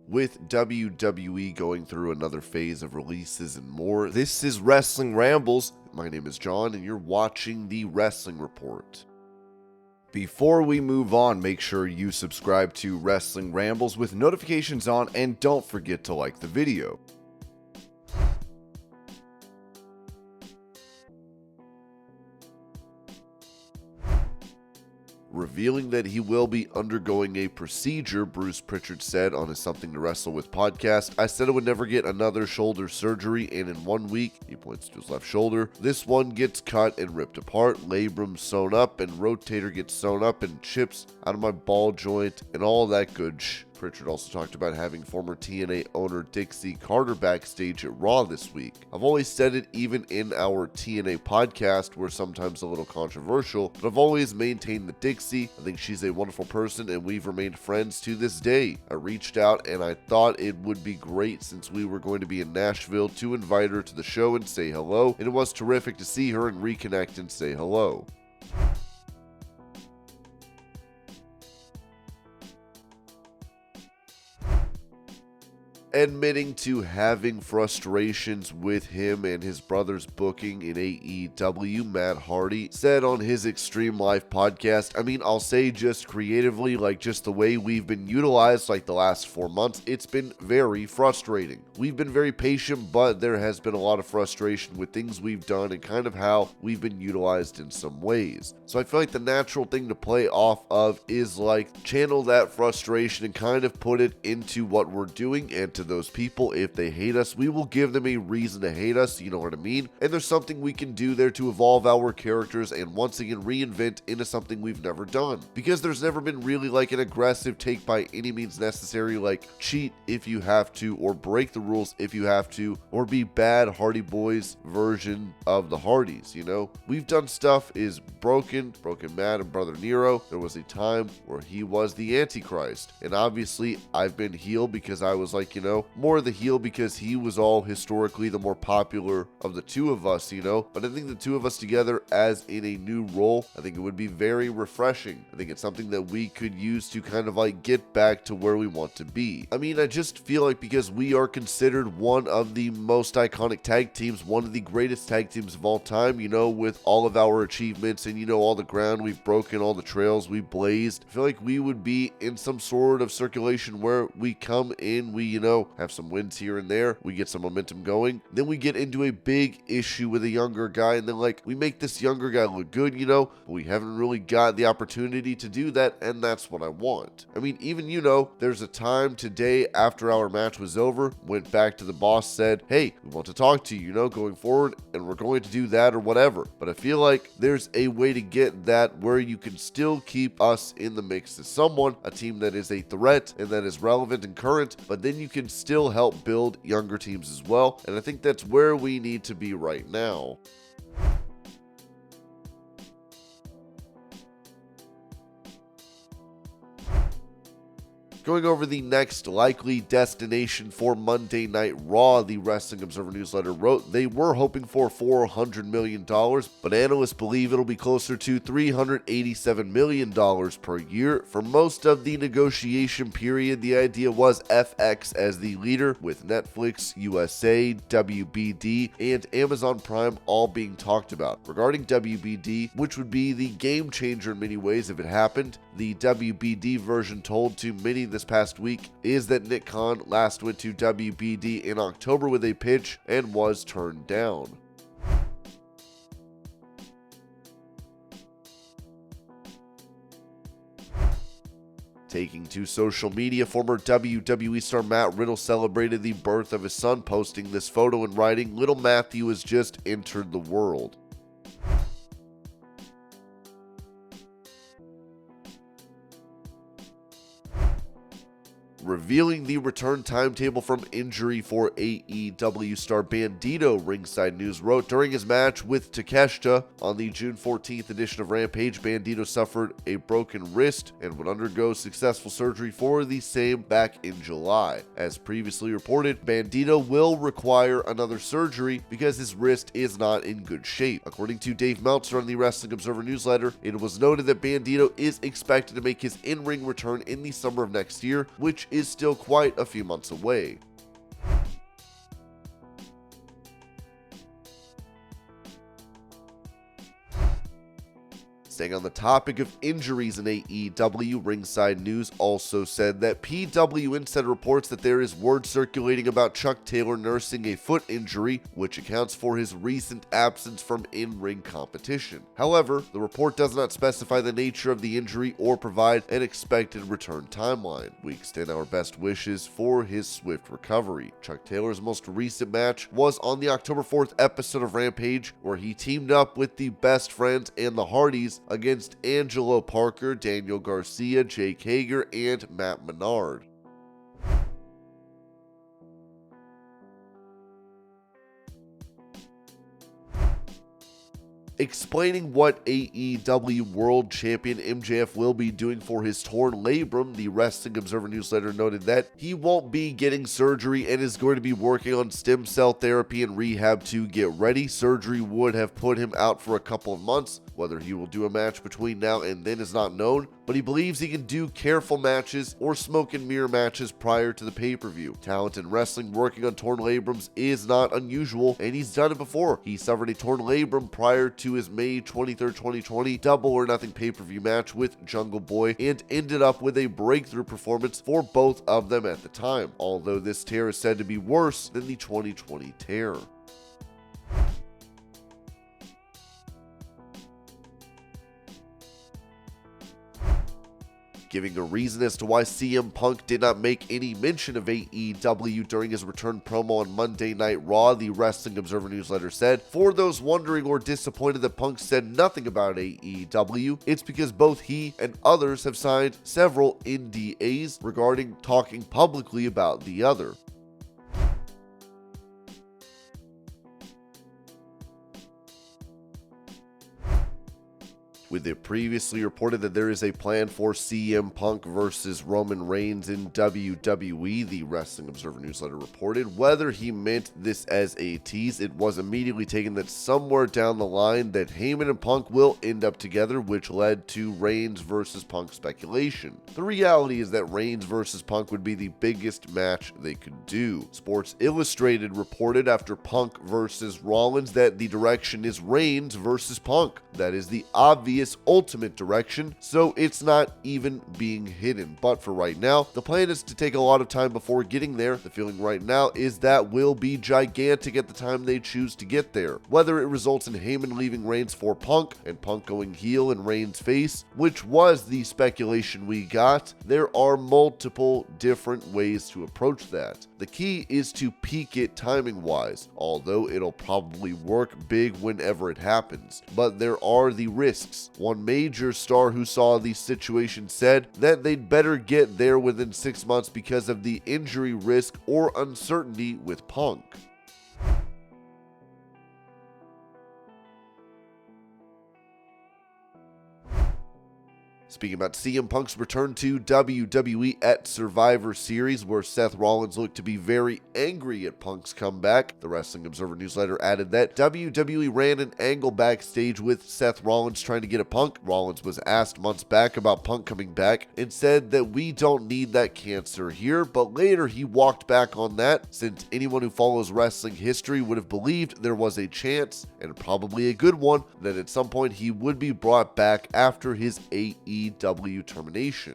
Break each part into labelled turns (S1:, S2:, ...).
S1: With WWE going through another phase of releases and more, this is Wrestling Rambles. My name is John, and you're watching the Wrestling Report. Before we move on, make sure you subscribe to Wrestling Rambles with notifications on, and don't forget to like the video. Revealing that he will be undergoing a procedure, Bruce Pritchard said on his Something to Wrestle With podcast. "I said I would never get another shoulder surgery, and in 1 week," he points to his left shoulder, "this one gets cut and ripped apart, labrum sewn up, and rotator gets sewn up, and chips out of my ball joint, and all that good Pritchard also talked about having former TNA owner Dixie Carter backstage at Raw this week. "I've always said it, even in our TNA podcast, we're sometimes a little controversial, but I've always maintained that Dixie, I think she's a wonderful person, and we've remained friends to this day. I reached out and I thought it would be great, since we were going to be in Nashville, to invite her to the show and say hello, and it was terrific to see her and reconnect and say hello." Admitting to having frustrations with him and his brother's booking in AEW, Matt Hardy said on his Extreme Life podcast, I'll say just creatively, just the way we've been utilized the last 4 months, it's been very frustrating. We've been very patient, but there has been a lot of frustration with things we've done and kind of how we've been utilized in some ways. So I feel like the natural thing to play off of is channel that frustration and kind of put it into what we're doing, and to those people, if they hate us, we will give them a reason to hate us, you know what I mean? And there's something we can do there to evolve our characters and once again reinvent into something we've never done. Because there's never been really an aggressive take by any means necessary, cheat if you have to, or break the rules if you have to, or be bad Hardy Boys version of the Hardys, We've done stuff is Broken Matt and Brother Nero. There was a time where he was the Antichrist, and obviously I've been heel because I was more the heel because he was all historically the more popular of the two of us, but I think the two of us together as in a new role, I think it would be very refreshing. I think it's something that we could use to kind of get back to where we want to be. I just feel because we are considered one of the most iconic tag teams, one of the greatest tag teams of all time, with all of our achievements and all the ground we've broken, all the trails we blazed. I feel like we would be in some sort of circulation where we come in, we have some wins here and there, we get some momentum going, then we get into a big issue with a younger guy, and then we make this younger guy look good, but we haven't really got the opportunity to do that, and that's what I want. Even there's a time today after our match was over, went back to the boss, said, "Hey, we want to talk to you, going forward, and we're going to do that or whatever." But I feel like there's a way to get that where you can still keep us in the mix as a team that is a threat and that is relevant and current, but then you can still help build younger teams as well, and I think that's where we need to be right now. Going over the next likely destination for Monday Night Raw, the Wrestling Observer newsletter wrote they were hoping for $400 million, but analysts believe it'll be closer to $387 million per year. For most of the negotiation period, the idea was FX as the leader, with Netflix, USA, WBD, and Amazon Prime all being talked about. Regarding WBD, which would be the game changer in many ways if it happened, the WBD version told to many this past week is that Nick Khan last went to WBD in October with a pitch and was turned down. Taking to social media, former WWE star Matt Riddle celebrated the birth of his son, posting this photo and writing, "Little Matthew has just entered the world." revealing the return timetable from injury for AEW star Bandito, Ringside News wrote. During his match with Takeshita on the June 14th edition of Rampage, Bandito suffered a broken wrist and would undergo successful surgery for the same back in July. As previously reported, Bandito will require another surgery because his wrist is not in good shape. According to Dave Meltzer on the Wrestling Observer newsletter, it was noted that Bandito is expected to make his in-ring return in the summer of next year, which is still quite a few months away. Staying on the topic of injuries in AEW, Ringside News also said that PW Insider reports that there is word circulating about Chuck Taylor nursing a foot injury, which accounts for his recent absence from in-ring competition. However, the report does not specify the nature of the injury or provide an expected return timeline. We extend our best wishes for his swift recovery. Chuck Taylor's most recent match was on the October 4th episode of Rampage, where he teamed up with the Best Friends and the Hardys against Angelo Parker, Daniel Garcia, Jake Hager, and Matt Menard. Explaining what AEW World Champion MJF will be doing for his torn labrum, the Wrestling Observer newsletter noted that he won't be getting surgery and is going to be working on stem cell therapy and rehab to get ready. Surgery would have put him out for a couple of months. Whether he will do a match between now and then is not known, but he believes he can do careful matches or smoke and mirror matches prior to the pay-per-view. Talent in wrestling working on torn labrums is not unusual, and he's done it before. He suffered a torn labrum prior to his May 23rd, 2020 Double or Nothing pay-per-view match with Jungle Boy and ended up with a breakthrough performance for both of them at the time, although this tear is said to be worse than the 2020 tear. Giving a reason as to why CM Punk did not make any mention of AEW during his return promo on Monday Night Raw, the Wrestling Observer newsletter said, "For those wondering or disappointed that Punk said nothing about AEW, it's because both he and others have signed several NDAs regarding talking publicly about the other." With it previously reported that there is a plan for CM Punk versus Roman Reigns in WWE, the Wrestling Observer newsletter reported. Whether he meant this as a tease, it was immediately taken that somewhere down the line that Heyman and Punk will end up together, which led to Reigns versus Punk speculation. The reality is that Reigns versus Punk would be the biggest match they could do. Sports Illustrated reported after Punk versus Rollins that the direction is Reigns versus Punk. That is the obvious ultimate direction, so it's not even being hidden. But for right now, the plan is to take a lot of time before getting there. The feeling right now is that will be gigantic at the time they choose to get there. Whether it results in Heyman leaving Reigns for Punk and Punk going heel and Reigns face, which was the speculation we got, there are multiple different ways to approach that. The key is to peak it timing wise, although it'll probably work big whenever it happens. But there are the risks. One major star who saw the situation said that they'd better get there within 6 months because of the injury risk or uncertainty with Punk. Speaking about CM Punk's return to WWE at Survivor Series, where Seth Rollins looked to be very angry at Punk's comeback, the Wrestling Observer newsletter added that WWE ran an angle backstage with Seth Rollins trying to get at Punk. Rollins was asked months back about Punk coming back and said that we don't need that cancer here, but later he walked back on that, since anyone who follows wrestling history would have believed there was a chance, and probably a good one, that at some point he would be brought back after his AEW termination.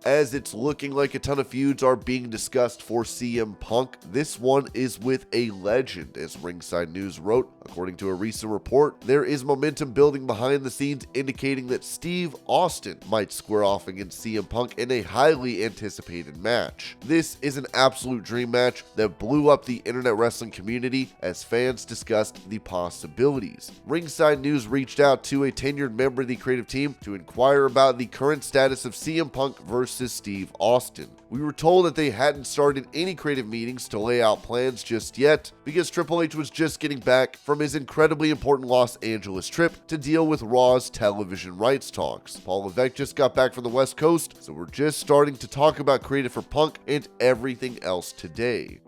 S1: As it's looking like a ton of feuds are being discussed for CM Punk, this one is with a legend, as Ringside News wrote. According to a recent report, there is momentum building behind the scenes indicating that Steve Austin might square off against CM Punk in a highly anticipated match. This is an absolute dream match that blew up the internet wrestling community as fans discussed the possibilities. Ringside News reached out to a tenured member of the creative team to inquire about the current status of CM Punk versus Steve Austin. We were told that they hadn't started any creative meetings to lay out plans just yet because Triple H was just getting back from his incredibly important Los Angeles trip to deal with Raw's television rights talks. Paul Levesque just got back from the West Coast, so we're just starting to talk about creative for Punk and everything else today.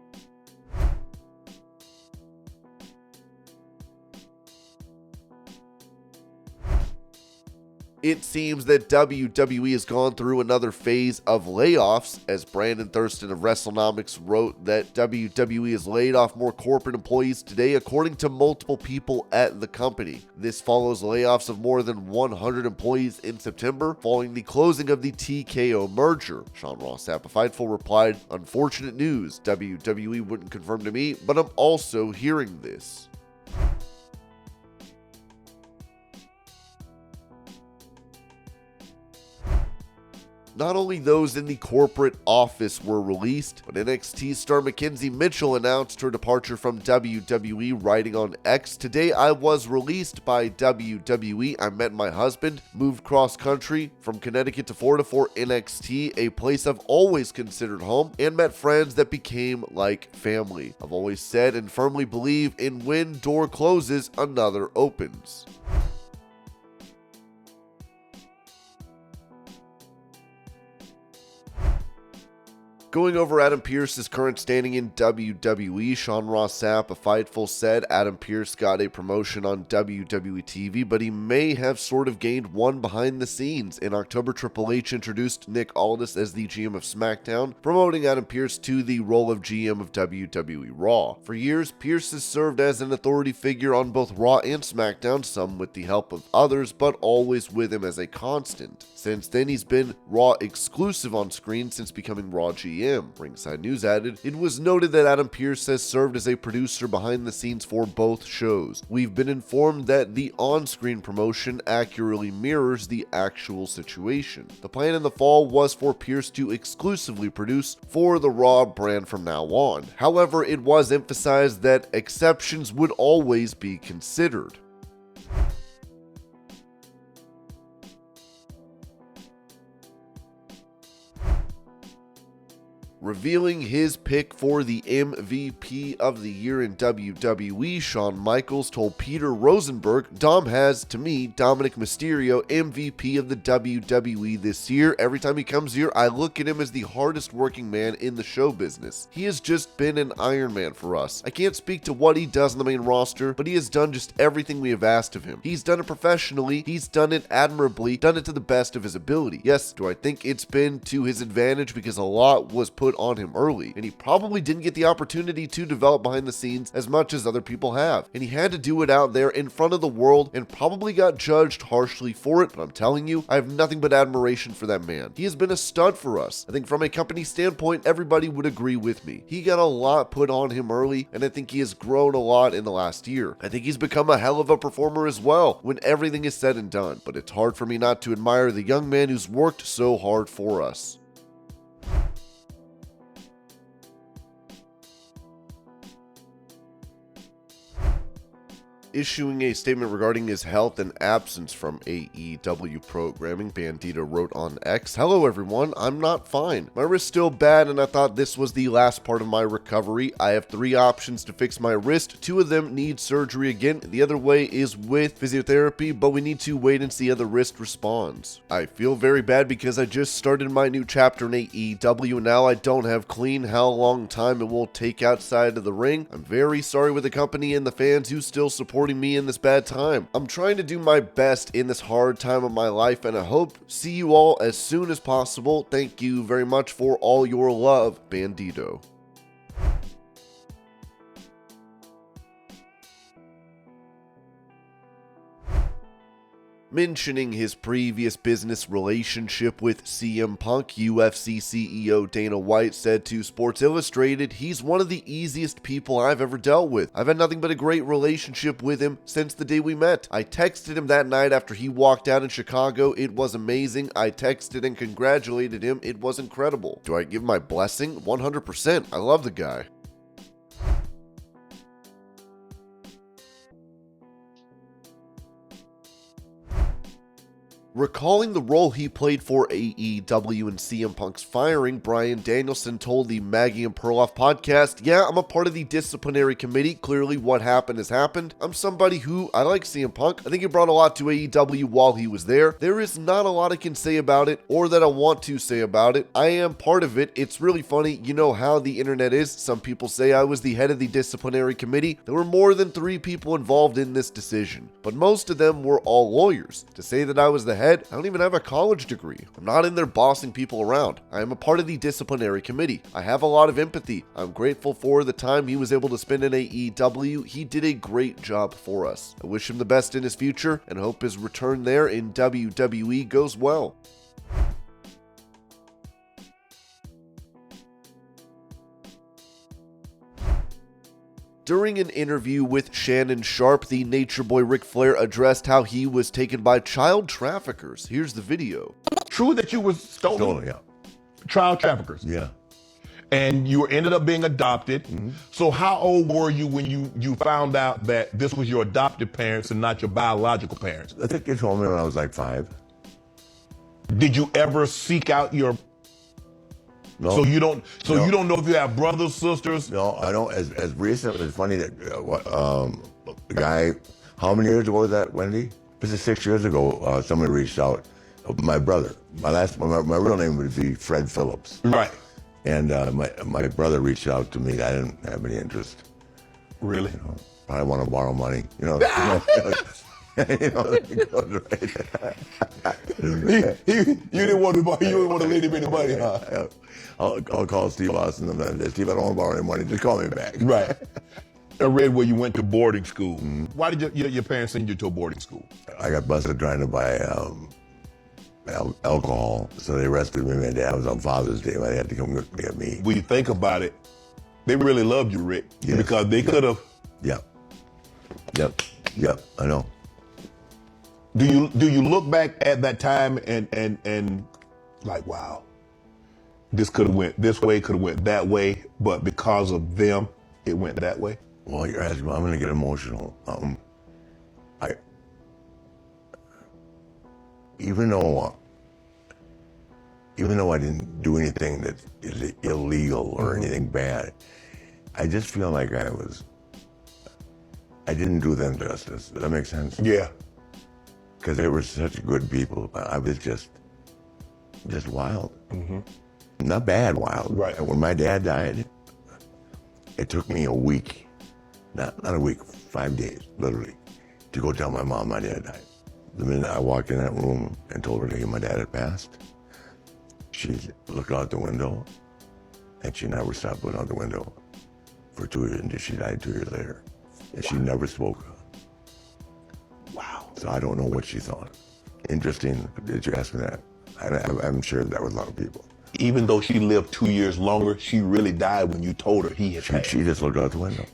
S1: It seems that WWE has gone through another phase of layoffs, as Brandon Thurston of WrestleNomics wrote that WWE has laid off more corporate employees today, according to multiple people at the company. This follows layoffs of more than 100 employees in September, following the closing of the TKO merger. Shawn Rossap of Fightful replied, "Unfortunate news. WWE wouldn't confirm to me, but I'm also hearing this." Not only those in the corporate office were released, but NXT star Mackenzie Mitchell announced her departure from WWE, writing on X, "Today I was released by WWE. I met my husband, moved cross-country from Connecticut to Florida for NXT, a place I've always considered home, and met friends that became like family. I've always said and firmly believe in when door closes, another opens." Going over Adam Pearce's current standing in WWE, Shawn Rossap of Fightful said Adam Pearce got a promotion on WWE TV, but he may have sort of gained one behind the scenes. In October, Triple H introduced Nick Aldis as the GM of SmackDown, promoting Adam Pearce to the role of GM of WWE Raw. For years, Pearce has served as an authority figure on both Raw and SmackDown, some with the help of others, but always with him as a constant. Since then, he's been Raw exclusive on screen since becoming Raw GM. Ringside News added, "It was noted that Adam Pearce has served as a producer behind the scenes for both shows. We've been informed that the on-screen promotion accurately mirrors the actual situation. The plan in the fall was for Pearce to exclusively produce for the Raw brand from now on. However, it was emphasized that exceptions would always be considered." Revealing his pick for the MVP of the year in WWE, Shawn Michaels told Peter Rosenberg, "Dom has, to me, Dominik Mysterio MVP of the WWE this year. Every time he comes here, I look at him as the hardest working man in the show business. He has just been an Iron Man for us. I can't speak to what he does on the main roster, but he has done just everything we have asked of him. He's done it professionally, he's done it admirably, done it to the best of his ability. Yes, do I think it's been to his advantage because a lot was put on him early, and he probably didn't get the opportunity to develop behind the scenes as much as other people have, and he had to do it out there in front of the world and probably got judged harshly for it, but I'm telling you, I have nothing but admiration for that man. He has been a stud for us. I think from a company standpoint, everybody would agree with me. He got a lot put on him early, and I think he has grown a lot in the last year. I think he's become a hell of a performer as well when everything is said and done, but it's hard for me not to admire the young man who's worked so hard for us." Issuing a statement regarding his health and absence from AEW programming, Bandito wrote on X, "Hello everyone, I'm not fine. My wrist's still bad and I thought this was the last part of my recovery. I have 3 options to fix my wrist. 2 of them need surgery again. The other way is with physiotherapy, but we need to wait and see how the wrist responds. I feel very bad because I just started my new chapter in AEW and now I don't have clean how long time it will take outside of the ring. I'm very sorry with the company and the fans who still support me in this bad time. I'm trying to do my best in this hard time of my life, and I hope see you all as soon as possible. Thank you very much for all your love, Bandito." Mentioning his previous business relationship with CM Punk, UFC CEO Dana White said to Sports Illustrated, "He's one of the easiest people I've ever dealt with. I've had nothing but a great relationship with him since the day we met. I texted him that night after he walked out in Chicago. It was amazing. I texted and congratulated him. It was incredible. Do I give my blessing? 100%. I love the guy." Recalling the role he played for AEW in CM Punk's firing, Bryan Danielson told the Maggie and Perloff podcast, "Yeah, I'm a part of the disciplinary committee. Clearly what happened has happened. I'm somebody who, I like CM Punk. I think he brought a lot to AEW while he was there. There is not a lot I can say about it or that I want to say about it. I am part of it. It's really funny. You know how the internet is. Some people say I was the head of the disciplinary committee. There were more than 3 people involved in this decision, but most of them were all lawyers. To say that I was the head head, I don't even have a college degree. I'm not in there bossing people around. I am a part of the disciplinary committee. I have a lot of empathy. I'm grateful for the time he was able to spend in AEW. He did a great job for us. I wish him the best in his future and hope his return there in WWE goes well. During an interview with Shannon Sharp, the Nature Boy Ric Flair addressed how he was taken by child traffickers. Here's the video.
S2: True that you was stolen?
S3: Stolen, yeah.
S2: Child traffickers?
S3: Yeah.
S2: And you ended up being adopted. Mm-hmm. So how old were you when you found out that this was your adopted parents and not your biological parents?
S3: I think they told me when I was like 5.
S2: Did you ever seek out your...
S3: No.
S2: So you don't know if you have brothers, sisters?
S3: No, I don't. As recent, it's funny that the guy, how many years ago was that, Wendy? This is 6 years ago. Somebody reached out. My brother. My real name would be Fred Phillips.
S2: Right.
S3: And my brother reached out to me. I didn't have any interest.
S2: Really?
S3: You know, probably want to borrow money. You know. You
S2: didn't want to buy. You didn't want to lend him any money, huh?
S3: I'll call Steve Austin and say, Steve, I don't want to borrow any money. Just call me back.
S2: Right. I read where you went to boarding school. Mm-hmm. Why did your parents send you to a boarding school?
S3: I got busted trying to buy alcohol, so they arrested me. My dad was on Father's Day. My dad had to come get me.
S2: When you think about it, they really loved you, Rick,
S3: yes.
S2: Because they could have.
S3: Yep. I know.
S2: Do you look back at that time and like, wow, this could have went this way, could have went that way, but because of them, it went that way?
S3: Well, you're asking, I'm going to get emotional. Even though I didn't do anything that is illegal or anything bad, I just feel like I didn't do them justice. Does that make sense?
S2: Yeah.
S3: Because they were such good people. I was just wild. Mm-hmm. Not bad wild.
S2: Right.
S3: When my dad died, it took me a week, not a week, 5 days, literally, to go tell my mom my dad died. The minute I walked in that room and told her that my dad had passed, she looked out the window, and she never stopped looking out the window for 2 years until she died 2 years later. And she never spoke.
S2: Wow.
S3: So I don't know what she thought. Interesting that you asked me that. I'm sure that was a lot of people.
S2: Even though she lived 2 years longer, she really died when you told her he had passed.
S3: She just looked out the window.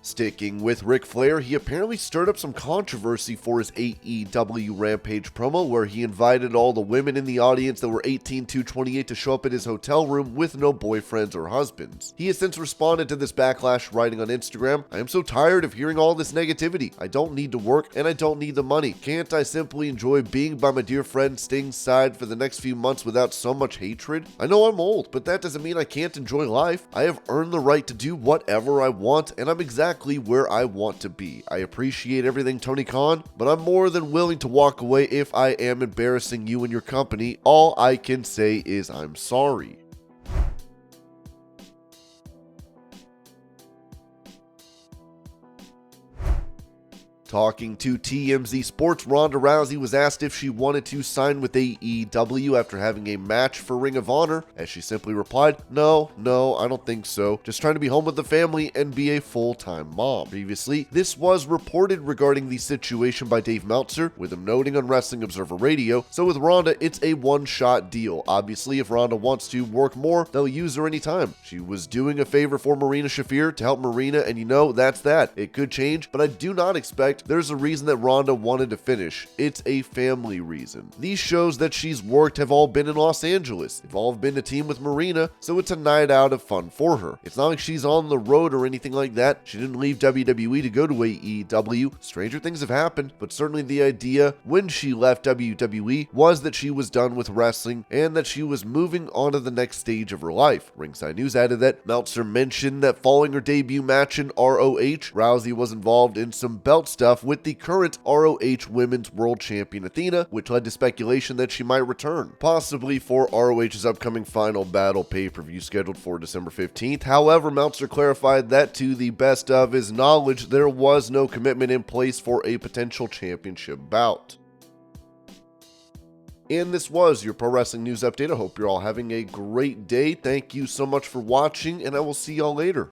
S1: Sticking with Ric Flair, he apparently stirred up some controversy for his AEW Rampage promo where he invited all the women in the audience that were 18 to 28 to show up at his hotel room with no boyfriends or husbands. He has since responded to this backlash, writing on Instagram, "I am so tired of hearing all this negativity. I don't need to work and I don't need the money. Can't I simply enjoy being by my dear friend Sting's side for the next few months without so much hatred? I know I'm old, but that doesn't mean I can't enjoy life. I have earned the right to do whatever I want and I'm exactly where I want to be. I appreciate everything, Tony Khan, but I'm more than willing to walk away if I am embarrassing you and your company. All I can say is I'm sorry." Talking to TMZ Sports, Ronda Rousey was asked if she wanted to sign with AEW after having a match for Ring of Honor, as she simply replied, No, I don't think so. Just trying to be home with the family and be a full-time mom." Previously, this was reported regarding the situation by Dave Meltzer, with him noting on Wrestling Observer Radio, so with Ronda, it's a one-shot deal. Obviously, if Ronda wants to work more, they'll use her anytime. She was doing a favor for Marina Shafir to help Marina, and that's that. It could change, but I do not expect there's a reason that Ronda wanted to finish. It's a family reason. These shows that she's worked have all been in Los Angeles. They've all been a team with Marina, so it's a night out of fun for her. It's not like she's on the road or anything like that. She didn't leave WWE to go to AEW. Stranger things have happened, but certainly the idea when she left WWE was that she was done with wrestling and that she was moving on to the next stage of her life. Ringside News added that Meltzer mentioned that following her debut match in ROH, Rousey was involved in some belt stuff stuff with the current ROH Women's World Champion Athena, which led to speculation that she might return, possibly for ROH's upcoming Final Battle pay-per-view scheduled for December 15th. However, Meltzer clarified that to the best of his knowledge, there was no commitment in place for a potential championship bout. And this was your Pro Wrestling News Update. I hope you're all having a great day. Thank you so much for watching, and I will see y'all later.